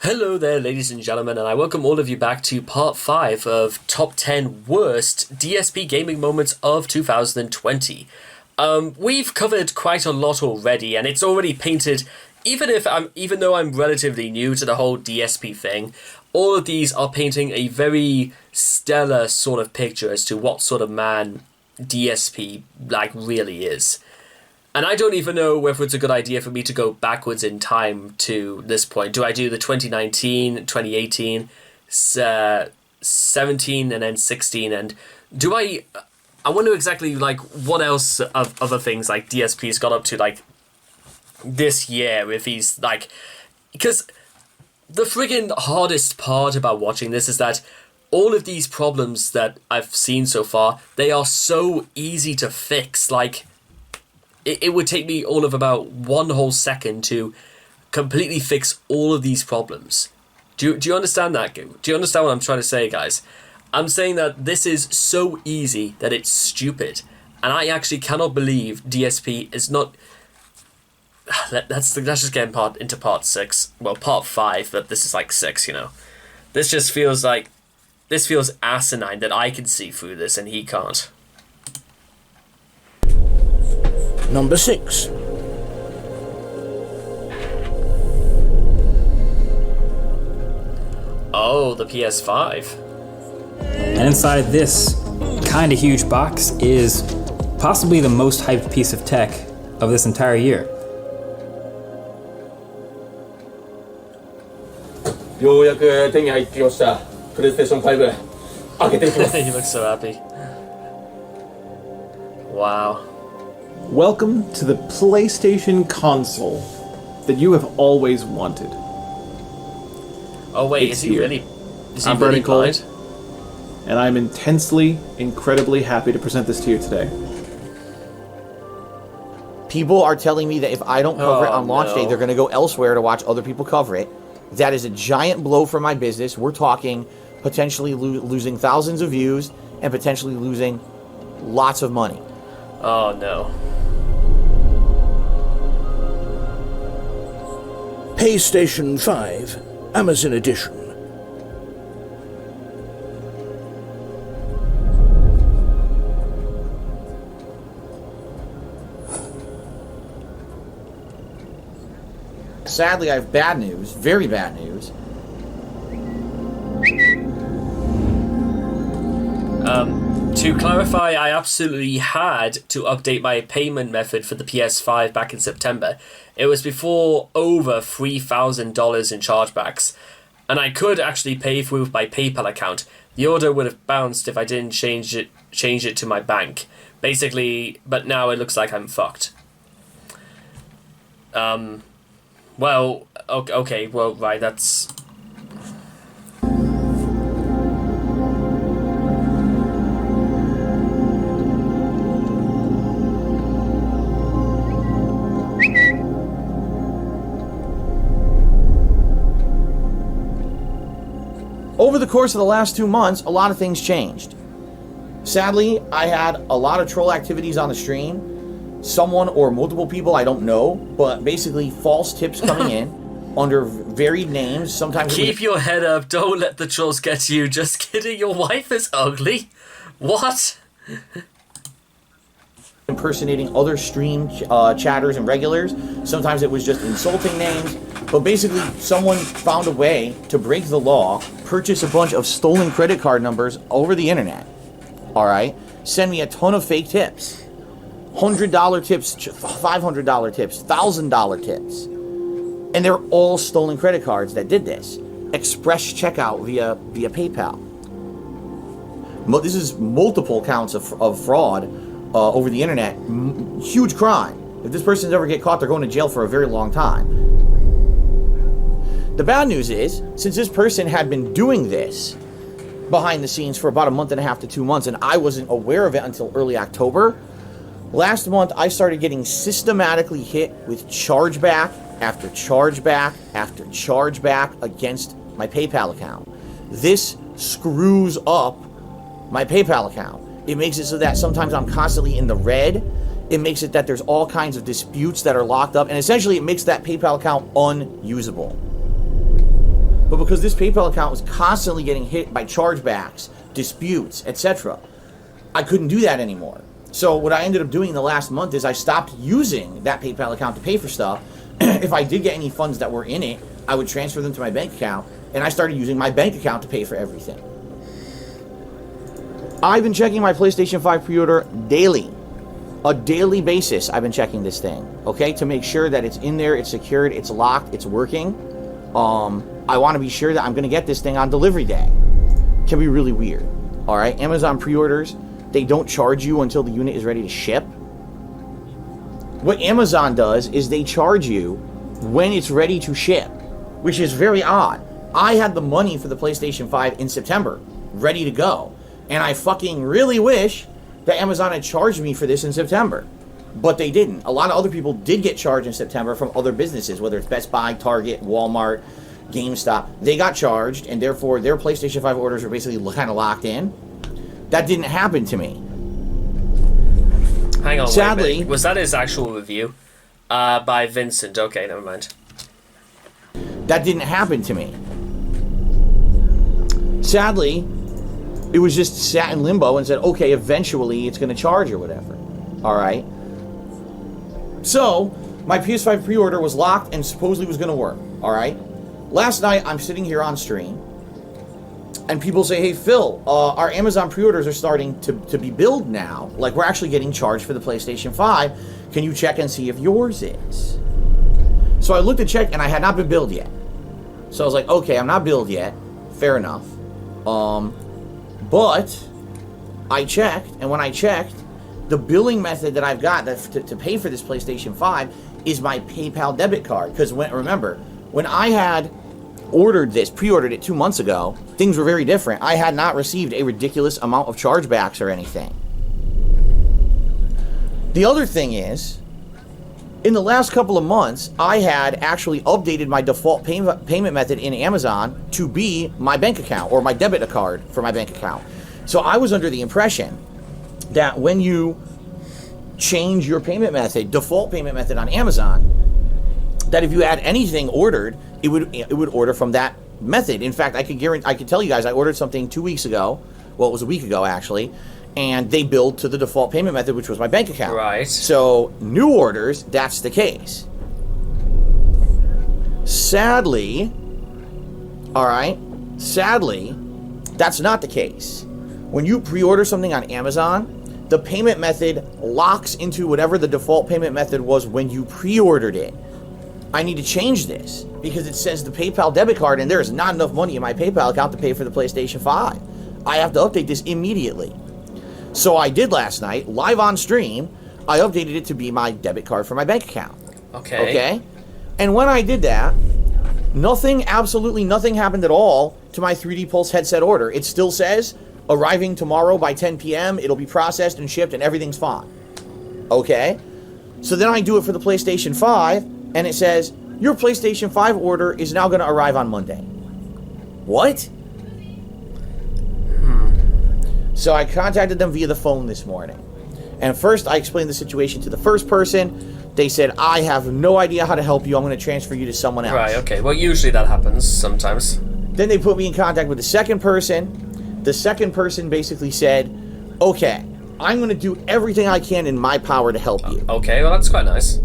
Hello there, ladies and gentlemen, and I welcome all of you back to part 5 of Top 10 Worst DSP Gaming Moments of 2020. We've covered quite a lot already, and it's already painted, even though I'm relatively new to the whole DSP thing, all of these are painting a very stellar sort of picture as to what sort of man DSP, really is. And I don't even know whether it's a good idea for me to go backwards in time to this point. Do I do the 2019, 2018, 17, and then 16? And do I wonder exactly, what else of other things, DSP's got up to, this year, if he's, because the friggin' hardest part about watching this is that all of these problems that I've seen so far, they are so easy to fix, It would take me all of about 1 whole second to completely fix all of these problems. Do you understand that? Do you understand what I'm trying to say, guys? I'm saying that this is so easy that it's stupid. And I actually cannot believe DSP is not... Let's just get into part 6. Well, part 5, but this is 6, This just feels this feels asinine that I can see through this and he can't. Number 6. Oh, the PS5. And inside this kind of huge box is possibly the most hyped piece of tech of this entire year. ようやく手に入ってきました。プレイステーション5開けていきます。 He looks so happy. Wow. Welcome to the PlayStation console that you have always wanted. Oh wait, It's is he here. really? Is he I'm really Bernie Cole, blind? and I'm incredibly happy to present this to you today. People are telling me that if I don't cover it Oh, on launch day, no. they're going to go elsewhere to watch other people cover it. That is a giant blow for my business. We're talking potentially losing thousands of views and potentially losing lots of money. Oh no. PlayStation 5, Amazon Edition. Sadly, I have bad news, very bad news. To clarify, I absolutely had to update my payment method for the PS5 back in September. It was before over $3,000 in chargebacks, and I could actually pay through my PayPal account. The order would have bounced if I didn't change it to my bank. Basically, but now it looks like I'm fucked. Well, okay, well, right, that's... Over the course of the last 2 months, a lot of things changed. Sadly, I had a lot of troll activities on the stream. Someone or multiple people, I don't know, but basically false tips coming in under varied names. Sometimes Keep your head up, don't let the trolls get to you. Just kidding, your wife is ugly. What? impersonating other stream chatters and regulars. Sometimes it was just insulting names. But basically, someone found a way to break the law, purchase a bunch of stolen credit card numbers over the internet. All right? Send me a ton of fake tips. $100 tips, $500 tips, $1,000 tips. And they're all stolen credit cards that did this. Express checkout via PayPal. This is multiple counts of fraud over the internet. Huge crime. If this person's ever get caught, they're going to jail for a very long time. The bad news is, since this person had been doing this behind the scenes for about a month and a half to 2 months, and I wasn't aware of it until early October, last month I started getting systematically hit with chargeback after chargeback after chargeback against my PayPal account. This screws up my PayPal account. It makes it so that sometimes I'm constantly in the red. It makes it that there's all kinds of disputes that are locked up, and essentially it makes that PayPal account unusable. but because this PayPal account was constantly getting hit by chargebacks, disputes, etc., I couldn't do that anymore. So what I ended up doing in the last month is I stopped using that PayPal account to pay for stuff. If I did get any funds that were in it, I would transfer them to my bank account, and I started using my bank account to pay for everything. I've been checking my PlayStation 5 pre-order daily. A daily basis, I've been checking this thing, okay, to make sure that it's in there, it's secured, it's locked, it's working. I want to be sure that I'm going to get this thing on delivery day. Can be really weird, all right? Amazon pre-orders, they don't charge you until the unit is ready to ship. What Amazon does is they charge you when it's ready to ship, which is very odd. I had the money for the PlayStation 5 in September, ready to go, and I fucking really wish that Amazon had charged me for this in September, but they didn't. A lot of other people did get charged in September from other businesses, whether it's Best Buy, Target, Walmart, GameStop. They got charged, and therefore their PlayStation 5 orders were basically kind of locked in. That didn't happen to me. Hang on, sadly, wait a minute. Was that his actual review? By Vincent. Okay, never mind. That didn't happen to me. Sadly, it was just sat in limbo and said, okay, eventually it's going to charge or whatever. All right. So, my PS5 pre-order was locked and supposedly was going to work. All right. Last night, I'm sitting here on stream, and people say, hey, Phil, our Amazon pre-orders are starting to be billed now. Like, we're actually getting charged for the PlayStation 5. Can you check and see if yours is? So I looked at check, and I had not been billed yet. So I was like, okay, I'm not billed yet. Fair enough. But I checked, and when I checked, the billing method that I've got to pay for this PlayStation 5 is my PayPal debit card. Because remember, when I had pre-ordered it 2 months ago, things were very different. I had not received a ridiculous amount of chargebacks or anything. The other thing is, in the last couple of months, I had actually updated my default payment method in Amazon to be my bank account, or my debit card for my bank account. So I was under the impression that when you change your payment method, default payment method on Amazon, that if you had anything ordered, it would order from that method. In fact, I could tell you guys, I ordered something 2 weeks ago. Well, it was a week ago actually, and they billed to the default payment method, which was my bank account. Right. So new orders, that's the case. Sadly, all right. Sadly, that's not the case. When you pre-order something on Amazon, the payment method locks into whatever the default payment method was when you pre-ordered it. I need to change this because it says the PayPal debit card, and there is not enough money in my PayPal account to pay for the PlayStation 5. I have to update this immediately. So I did last night, live on stream. I updated it to be my debit card for my bank account. Okay? And when I did that, absolutely nothing happened at all to my 3D Pulse headset order. It still says, arriving tomorrow by 10 p.m., it'll be processed and shipped, and everything's fine. Okay? So then I do it for the PlayStation 5, and it says, your PlayStation 5 order is now going to arrive on Monday. What? So I contacted them via the phone this morning. And first, I explained the situation to the first person. They said, I have no idea how to help you. I'm going to transfer you to someone else. Right, okay. Well, usually that happens sometimes. Then they put me in contact with the second person. The second person basically said, okay, I'm going to do everything I can in my power to help you. Okay, well, that's quite nice.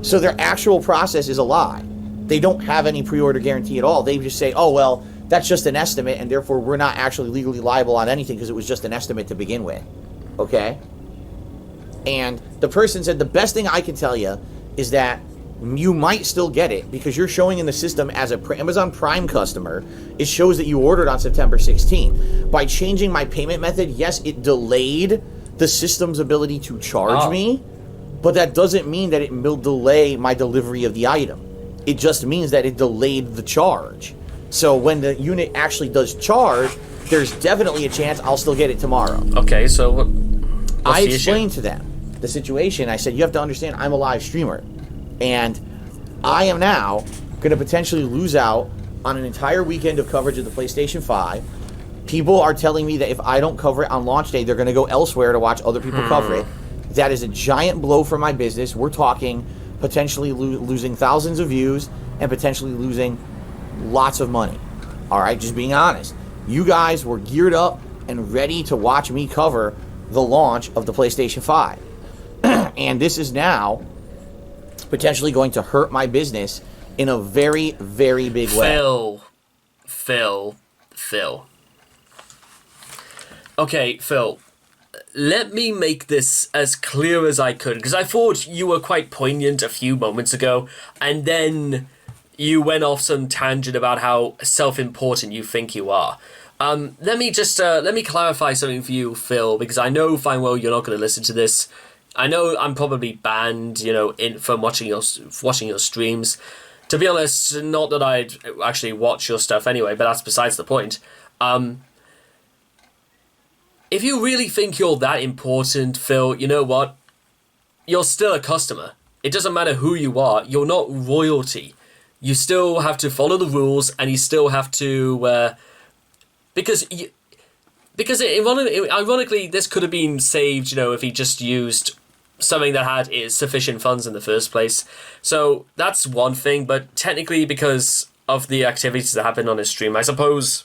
So their actual process is a lie. They don't have any pre-order guarantee at all. They just say, oh, well, that's just an estimate, and therefore we're not actually legally liable on anything because it was just an estimate to begin with. Okay? And the person said, the best thing I can tell you is that you might still get it because you're showing in the system as a Amazon Prime customer. It shows that you ordered on September 16th. By changing my payment method, yes, it delayed the system's ability to charge me, but that doesn't mean that it will delay my delivery of the item. It just means that it delayed the charge. So when the unit actually does charge, there's definitely a chance I'll still get it tomorrow. Okay, so what's I the explained issue? to them the situation. I said, you have to understand, I'm a live streamer. And I am now going to potentially lose out on an entire weekend of coverage of the PlayStation 5. People are telling me that if I don't cover it on launch day, they're going to go elsewhere to watch other people cover it. That is a giant blow for my business. We're talking potentially losing thousands of views and potentially losing lots of money. All right, just being honest. You guys were geared up and ready to watch me cover the launch of the PlayStation 5. And this is now potentially going to hurt my business in a very, very big way. Phil. Okay, Phil, let me make this as clear as I could, because I thought you were quite poignant a few moments ago, and then you went off some tangent about how self-important you think you are. Let me clarify something for you, Phil, because I know fine well you're not going to listen to this. I know I'm probably banned, from watching your streams. To be honest, not that I'd actually watch your stuff anyway, but that's besides the point. If you really think you're that important, Phil, you know what? You're still a customer. It doesn't matter who you are. You're not royalty. You still have to follow the rules, and you still have to... Because ironically, this could have been saved, if he just used something that had sufficient funds in the first place. So that's one thing, but technically because of the activities that happened on his stream, I suppose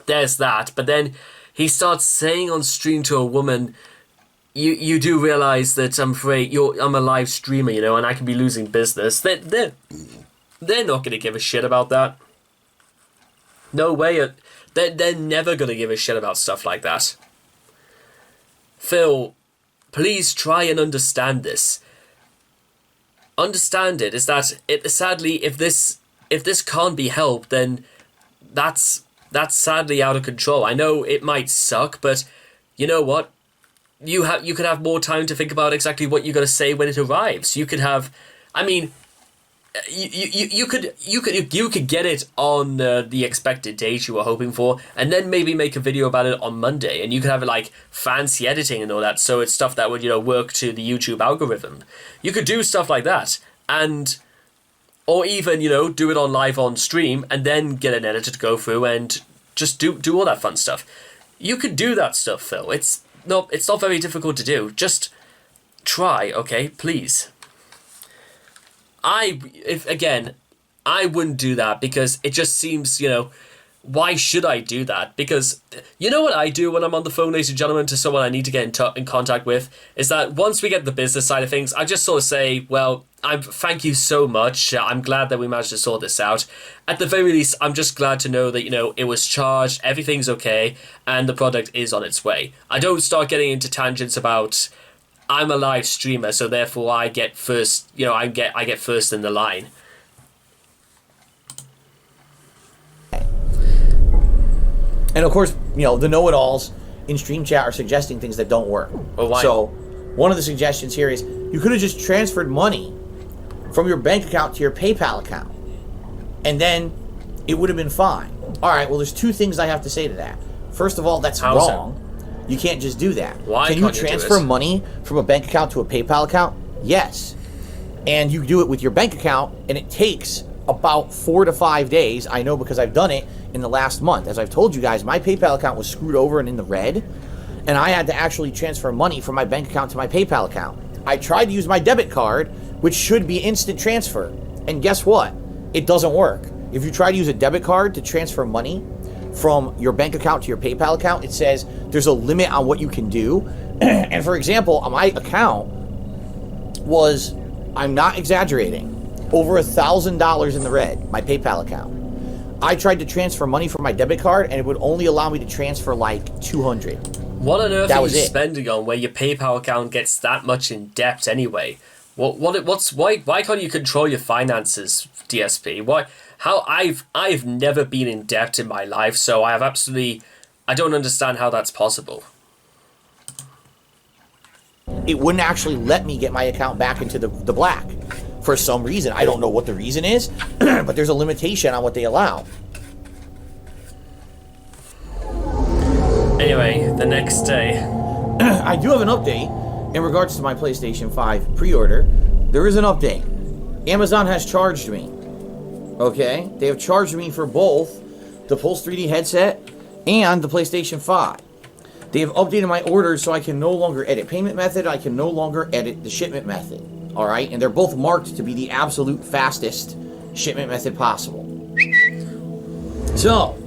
there's that. But then he starts saying on stream to a woman, you do realize that I'm a live streamer, and I can be losing business. They're not going to give a shit about that. No way. They're never going to give a shit about stuff like that. Phil, please try and understand this. Understand it, is that sadly, if this can't be helped, then that's sadly out of control. I know it might suck, but you know what? You could have more time to think about exactly what you're going to say when it arrives. You could have, you could get it on the expected date you were hoping for, and then maybe make a video about it on Monday, and you could have like fancy editing and all that, so it's stuff that would work to the YouTube algorithm. You could do stuff like that, or even do it on stream, and then get an editor to go through and just do all that fun stuff. You could do that stuff, Phil. It's not very difficult to do. Just try, okay, please. I wouldn't do that, because it just seems, why should I do that? Because you know what I do when I'm on the phone, ladies and gentlemen, to someone I need to get in contact with, is that once we get the business side of things, I just sort of say, well, thank you so much. I'm glad that we managed to sort this out. At the very least, I'm just glad to know that, it was charged, everything's okay, and the product is on its way. I don't start getting into tangents about... I'm a live streamer, so therefore I get first. I get first in the line. And of course, the know-it-alls in stream chat are suggesting things that don't work. Well, why? So, one of the suggestions here is you could have just transferred money from your bank account to your PayPal account, and then it would have been fine. All right. Well, there's two things I have to say to that. First of all, that's wrong. You can't just do that. Why can you transfer money from a bank account to a PayPal account? Yes. And you do it with your bank account, and it takes about 4 to 5 days. I know because I've done it in the last month. As I've told you guys, my PayPal account was screwed over and in the red, and I had to actually transfer money from my bank account to my PayPal account. I tried to use my debit card, which should be instant transfer, and guess what? It doesn't work. If you try to use a debit card to transfer money from your bank account to your PayPal account, it says there's a limit on what you can do. And for example, on my account was, I'm not exaggerating, over $1,000 in the red, my PayPal account. I tried to transfer money from my debit card, and it would only allow me to transfer like $200. What on earth are you spending on where your PayPal account gets that much in debt anyway? Why can't you control your finances, DSP? Why? How I've never been in debt in my life, so I don't understand how that's possible. It wouldn't actually let me get my account back into the black for some reason. I don't know what the reason is, but there's a limitation on what they allow. Anyway, the next day. I do have an update in regards to my PlayStation 5 pre-order. There is an update. Amazon has charged me. Okay? They have charged me for both the Pulse 3D headset and the PlayStation 5. They have updated my orders so I can no longer edit payment method. I can no longer edit the shipment method. Alright? And they're both marked to be the absolute fastest shipment method possible. So,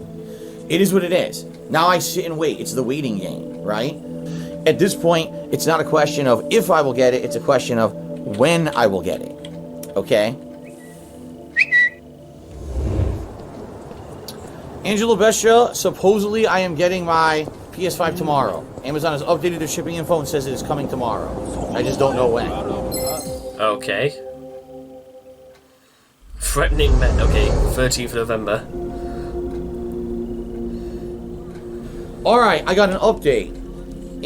it is what it is. Now I sit and wait. It's the waiting game, right? At this point, it's not a question of if I will get it, it's a question of when I will get it. Okay? Angela Bestia, supposedly I am getting my PS5 tomorrow. Amazon has updated their shipping info and says it is coming tomorrow. I just don't know when. Okay. Threatening men. Okay, 13th November. Alright, I got an update.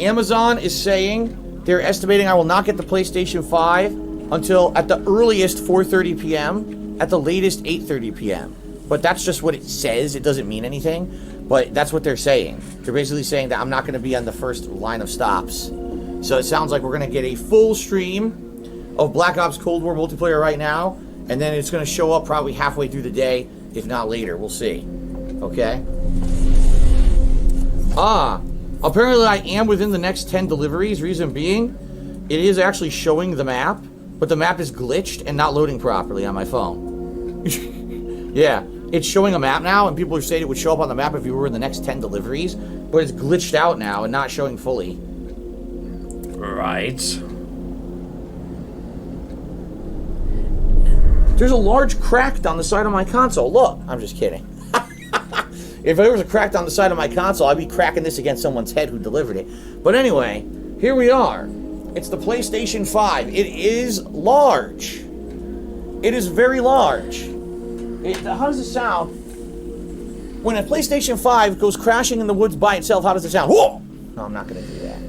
Amazon is saying they're estimating I will not get the PlayStation 5 until at the earliest 4:30 p.m., at the latest 8:30 p.m. But that's just what it says. It doesn't mean anything. But that's what they're saying. They're basically saying that I'm not going to be on the first line of stops. So it sounds like we're going to get a full stream of Black Ops Cold War multiplayer right now. And then it's going to show up probably halfway through the day, if not later. We'll see. Okay? Apparently I am within the next 10 deliveries. Reason being, it is actually showing the map. But the map is glitched and not loading properly on my phone. Yeah. It's showing a map now, and people are saying it would show up on the map if you were in the next 10 deliveries, but it's glitched out now and not showing fully. Right. There's a large crack down the side of my console. Look, I'm just kidding. If there was a crack down the side of my console, I'd be cracking this against someone's head who delivered it. But anyway, here we are. It's the PlayStation 5. It is large. It is very large. How does it sound? When a PlayStation 5 goes crashing in the woods by itself, how does it sound? Whoa! No, I'm not going to do that.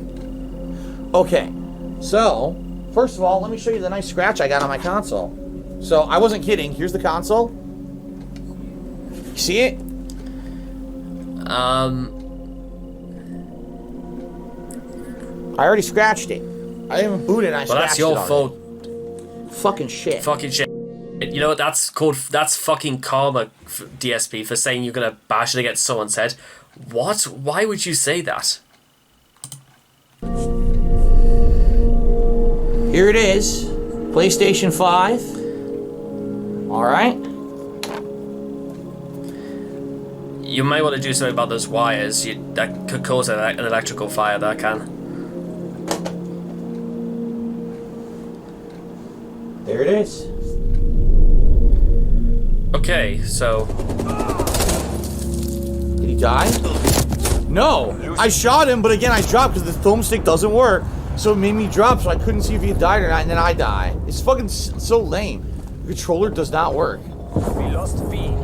Okay, so, first of all, let me show you the nice scratch I got on my console. So, I wasn't kidding. Here's the console. You see it? I already scratched it. I didn't even boot it and I scratched it. Well, that's your fault. Fucking shit. Fucking shit. You know what that's called? That's fucking karma, DSP, for saying you're gonna bash it against someone's head. What? Why would you say that? Here it is. PlayStation 5. Alright. You might want to do something about those wires. That could cause an electrical fire, that can. There it is. Okay, so... Did he die? No! I shot him, but again I dropped because the thumbstick doesn't work. So it made me drop so I couldn't see if he died or not, and then I die. It's fucking so lame. The controller does not work. We lost V.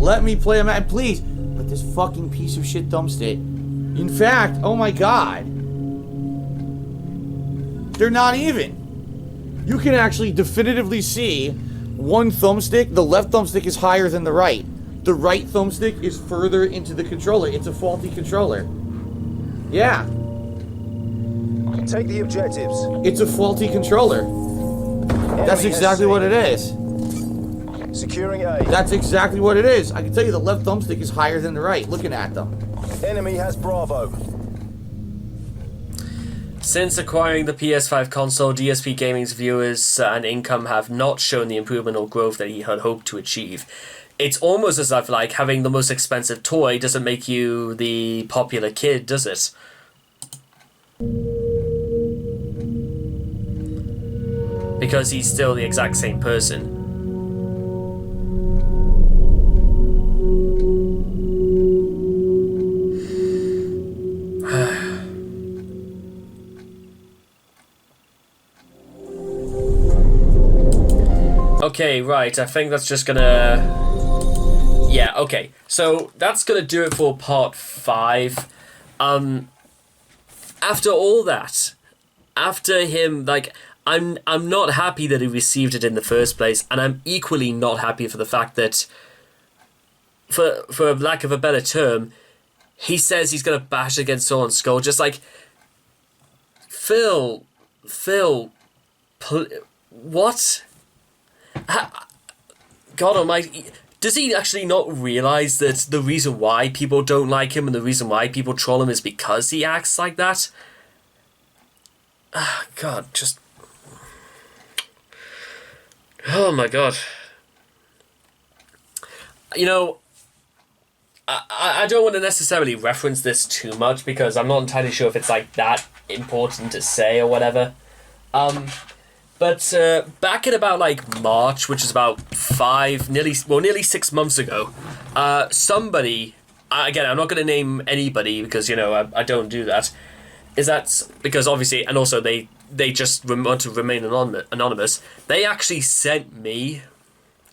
Let me play a match, please. But this fucking piece of shit thumbstick. In fact, oh my god. They're not even. You can actually definitively see one thumbstick. The left thumbstick is higher than the right. The right thumbstick is further into the controller. It's a faulty controller. Yeah. Take the objectives. It's a faulty controller. That's exactly what it is. Securing A. That's exactly what it is. I can tell you the left thumbstick is higher than the right, looking at them. Enemy has Bravo. Since acquiring the PS5 console, DSP Gaming's viewers and income have not shown the improvement or growth that he had hoped to achieve. It's almost as if, like, having the most expensive toy doesn't make you the popular kid, does it? Because he's still the exact same person. Okay, right, I think that's just gonna... Yeah, okay. So, that's gonna do it for part 5. After all that, after him, like, I'm not happy that he received it in the first place, and I'm equally not happy for the fact that, for lack of a better term, he says he's gonna bash against someone's skull, just like... Phil... What? God almighty, does he actually not realise that the reason why people don't like him and the reason why people troll him is because he acts like that? God, just... Oh my god. you know, I don't want to necessarily reference this too much because I'm not entirely sure if it's like that important to say or whatever. But back in about like March, which is about nearly 6 months ago, somebody, again, I'm not going to name anybody because, you know, I don't do that. Is that because obviously, and also they just want to remain anonymous. They actually sent me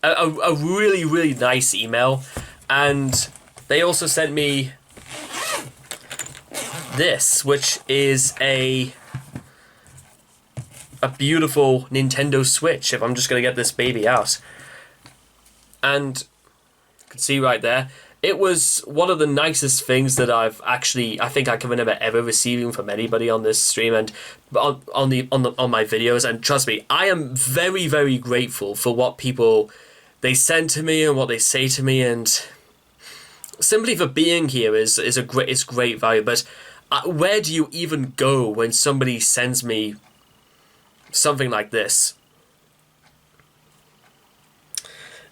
a really, really nice email, and they also sent me this, which is a beautiful Nintendo Switch, if I'm just going to get this baby out. And you can see right there, it was one of the nicest things that I think I can remember ever receiving from anybody on this stream and on my videos. And trust me, I am very, very grateful for what people they send to me and what they say to me, and simply for being here is great value. But where do you even go when somebody sends me something like this?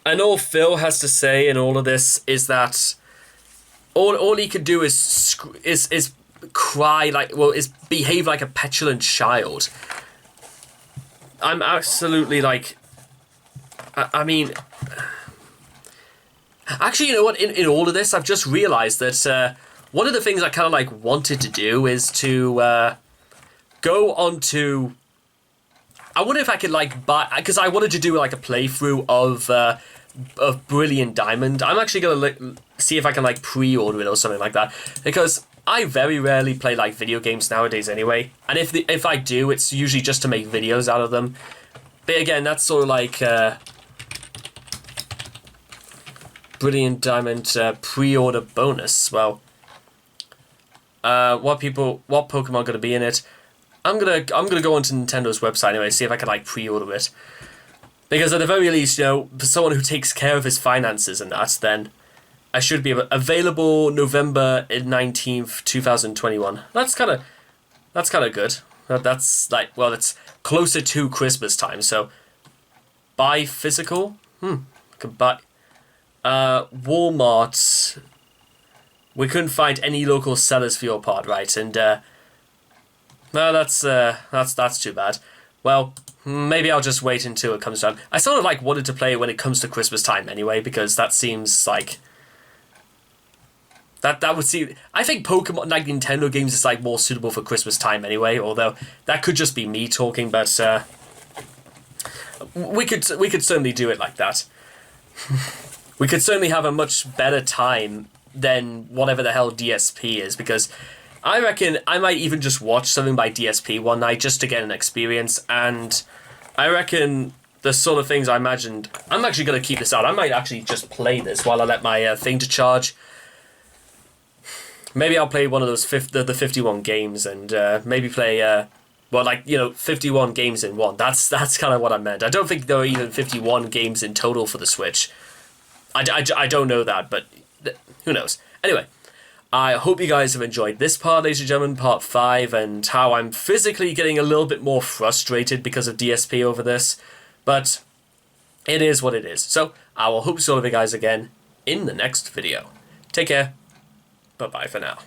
And all Phil has to say in all of this is that all he could do is cry is behave like a petulant child. I'm absolutely like, I mean, actually, you know what? In all of this, I've just realized that one of the things I kind of like wanted to do is to go onto. I wonder if I could like buy, because I wanted to do like a playthrough of Brilliant Diamond. I'm actually gonna see if I can like pre-order it or something like that, because I very rarely play like video games nowadays anyway. And if I do, it's usually just to make videos out of them. But again, that's sort of like Brilliant Diamond pre-order bonus. Well, what Pokemon gonna be in it? I'm gonna go onto Nintendo's website anyway, see if I can like pre-order it. Because at the very least, you know, for someone who takes care of his finances and that, then I should be available November 19th, 2021. That's kind of good. That's like, well, it's closer to Christmas time, so buy physical. Could buy Walmart. We couldn't find any local sellers for your part, right? And no, that's too bad. Well, maybe I'll just wait until it comes down. I sort of like wanted to play it when it comes to Christmas time anyway, because that seems like that would seem. I think Pokemon, like Nintendo games, is like more suitable for Christmas time anyway. Although that could just be me talking, but we could certainly do it like that. We could certainly have a much better time than whatever the hell DSP is, because I reckon I might even just watch something by DSP one night just to get an experience, and I reckon the sort of things I imagined, I'm actually going to keep this out. I might actually just play this while I let my thing to charge. Maybe I'll play one of those the 51 games, and maybe play 51 games in one. That's kind of what I meant. I don't think there are even 51 games in total for the Switch. I don't know that, but who knows. Anyway, I hope you guys have enjoyed this part, ladies and gentlemen, part 5, and how I'm physically getting a little bit more frustrated because of DSP over this, but it is what it is. So, I will hope to see all of you guys again in the next video. Take care. Bye-bye for now.